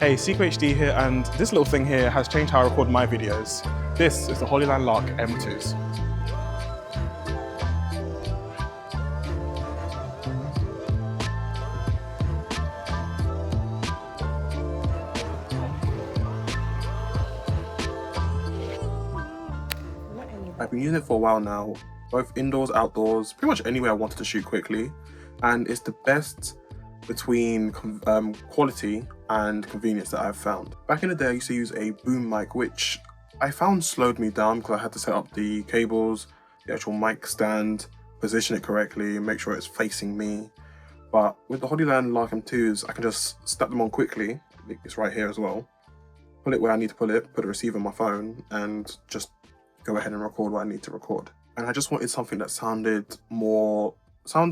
Hey, CQHD here, and this little thing here has changed how I record my videos. This is the Holyland Lark M2s. I've been using it for a while now, both indoors, outdoors, pretty much anywhere I wanted to shoot quickly, and it's the best between quality and convenience that I've found. Back in the day, I used to use a boom mic, which I found slowed me down because I had to set up the cables, the actual mic stand, position it correctly, make sure it's facing me. But with the Holyland Lark M2s, I can just snap them on quickly. It's right here as well. Pull it where I need to pull it, put the receiver on my phone, and just go ahead and record what I need to record. And I just wanted something that sounded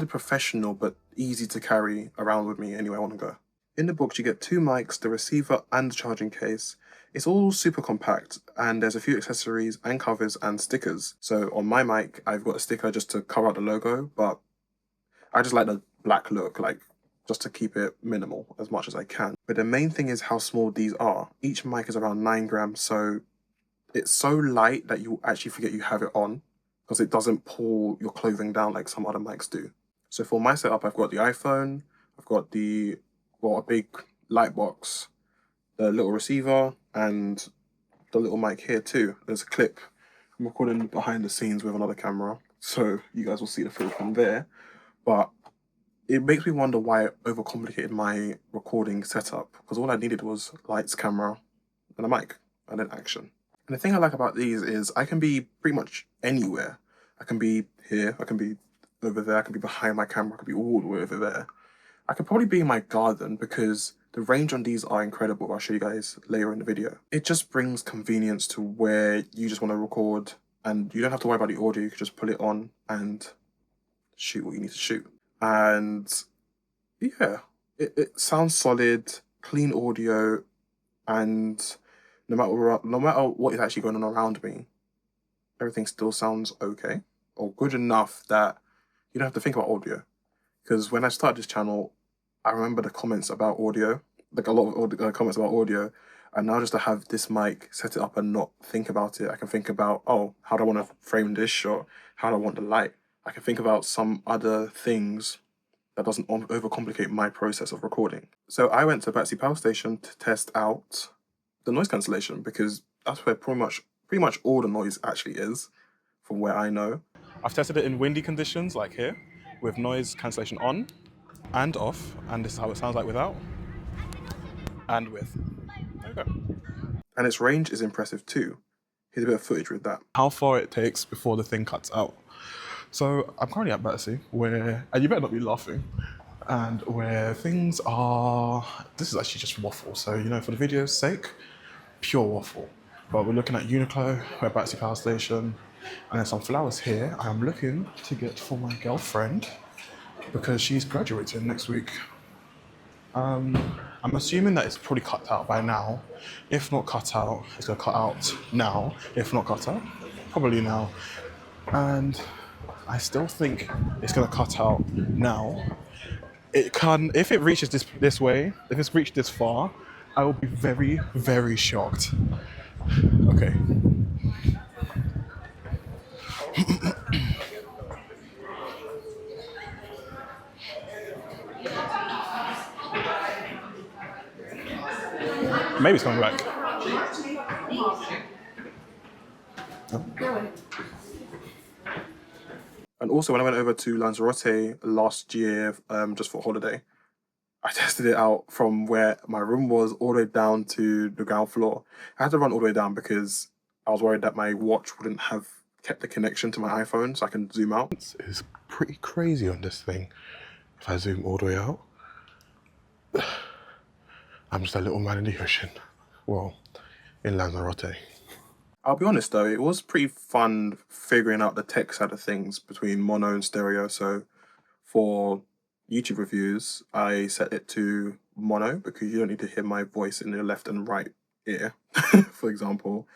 professional but easy to carry around with me anywhere I want to go. In the box you get two mics, the receiver and the charging case. It's all super compact and there's a few accessories and covers and stickers. So on my mic I've got a sticker just to cover up the logo, but I just like the black look, like just to keep it minimal as much as I can. But the main thing is how small these are. Each mic is around 9 grams, so it's so light that you actually forget you have it on because it doesn't pull your clothing down like some other mics do. So for my setup, I've got the iPhone, I've got a big light box, the little receiver, and the little mic here too. There's a clip. I'm recording behind the scenes with another camera, so you guys will see the footage from there. But it makes me wonder why I overcomplicated my recording setup, because all I needed was lights, camera, and a mic, and then action. And the thing I like about these is I can be pretty much anywhere. I can be here, I can be over there, I can be behind my camera, I can be all the way over there. I could probably be in my garden because the range on these are incredible. I'll show you guys later in the video. It just brings convenience to where you just want to record and you don't have to worry about the audio. You can just put it on and shoot what you need to shoot. And yeah, it sounds solid, clean audio, and no matter what is actually going on around me, everything still sounds okay or good enough that you don't have to think about audio. Because when I started this channel, I remember the comments about audio, like a lot of comments about audio, and now just to have this mic, set it up and not think about it, I can think about, oh, how do I want to frame this shot? How do I want the light? I can think about some other things that doesn't overcomplicate my process of recording. So I went to Battersea Power Station to test out the noise cancellation because that's where pretty much all the noise actually is, from where I know. I've tested it in windy conditions like here, with noise cancellation on and off, and this is how it sounds like without and with. There we go. And its range is impressive too. Here's a bit of footage with that. How far it takes before the thing cuts out. So I'm currently at Battersea, where, and you better not be laughing, and where things are, this is actually just waffle. So, you know, for the video's sake, pure waffle. But we're looking at Uniqlo, we're at Battersea Power Station, and there's some flowers here I am looking to get for my girlfriend because she's graduating next week. I'm assuming that it's probably cut out by now. If not cut out, it's gonna cut out now. If not cut out, probably now. And I still think it's gonna cut out now. It can, if it reaches this way, if it's reached this far, I will be very, very shocked. Okay. Maybe it's coming back. Oh. And also when I went over to Lanzarote last year, just for a holiday, I tested it out from where my room was all the way down to the ground floor. I had to run all the way down because I was worried that my watch wouldn't have kept the connection to my iPhone so I can zoom out. It's pretty crazy on this thing. If I zoom all the way out, I'm just a little man in the ocean. Well, in Lanzarote. I'll be honest though, it was pretty fun figuring out the tech side of things between mono and stereo. So for YouTube reviews, I set it to mono because you don't need to hear my voice in your left and right ear, for example.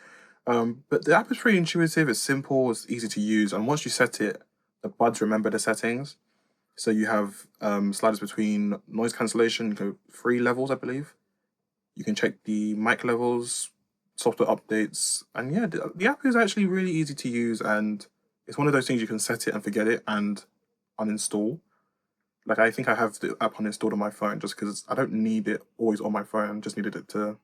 But the app is pretty intuitive, it's simple, it's easy to use, and once you set it, the buds remember the settings. So you have sliders between noise cancellation, 3 levels, I believe. You can check the mic levels, software updates, and yeah, the app is actually really easy to use, and it's one of those things you can set it and forget it and uninstall. Like, I think I have the app uninstalled on my phone just because I don't need it always on my phone, just needed it to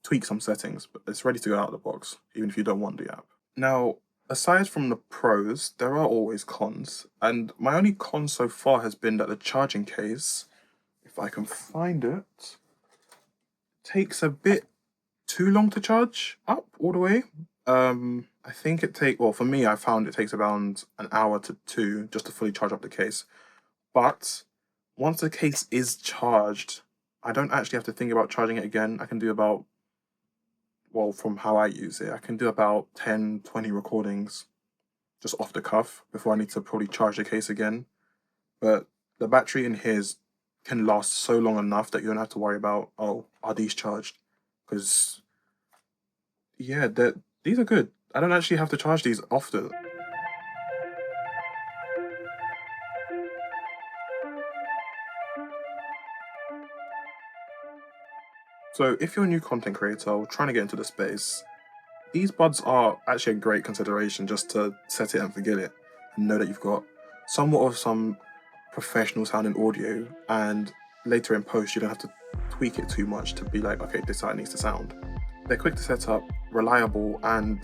tweak some settings, but it's ready to go out of the box, even if you don't want the app. Now, aside from the pros, there are always cons, and my only con so far has been that the charging case, if I can find it, takes a bit too long to charge up all the way. I think well, for me, I found it takes around an hour to two just to fully charge up the case. But once the case is charged, I don't actually have to think about charging it again. I can do about, well, from how I use it, I can do about 10, 20 recordings just off the cuff before I need to probably charge the case again. But the battery in his can last so long enough that you don't have to worry about, oh, are these charged? Because, yeah, these are good. I don't actually have to charge these often. So if you're a new content creator or trying to get into the space, these buds are actually a great consideration just to set it and forget it and know that you've got somewhat of some professional sounding audio, and later in post you don't have to tweak it too much to be like, okay, this is how it needs to sound. They're quick to set up, reliable, and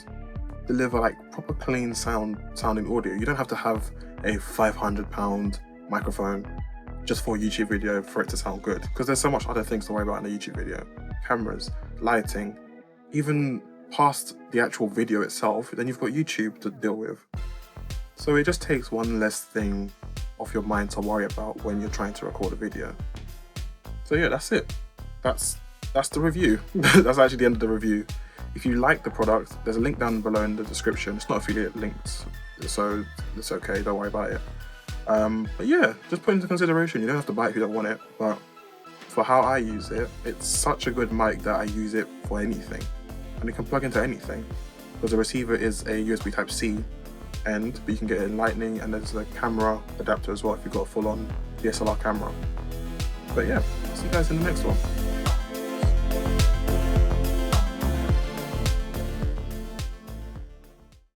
deliver like proper clean sounding audio. You don't have to have a £500 microphone just for a YouTube video for it to sound good, because there's so much other things to worry about in a YouTube video. Cameras, lighting, even past the actual video itself, then you've got YouTube to deal with. So it just takes one less thing off your mind to worry about when you're trying to record a video. So yeah, that's it. That's the review. That's actually the end of the review. If you like the product, there's a link down below in the description. It's not affiliate linked, so it's okay, don't worry about it. But yeah, just put into consideration. You don't have to buy it if you don't want it, but for how I use it, it's such a good mic that I use it for anything. And it can plug into anything, because the receiver is a USB Type-C end, but you can get it in Lightning, and there's a camera adapter as well if you've got a full-on DSLR camera. But yeah, see you guys in the next one.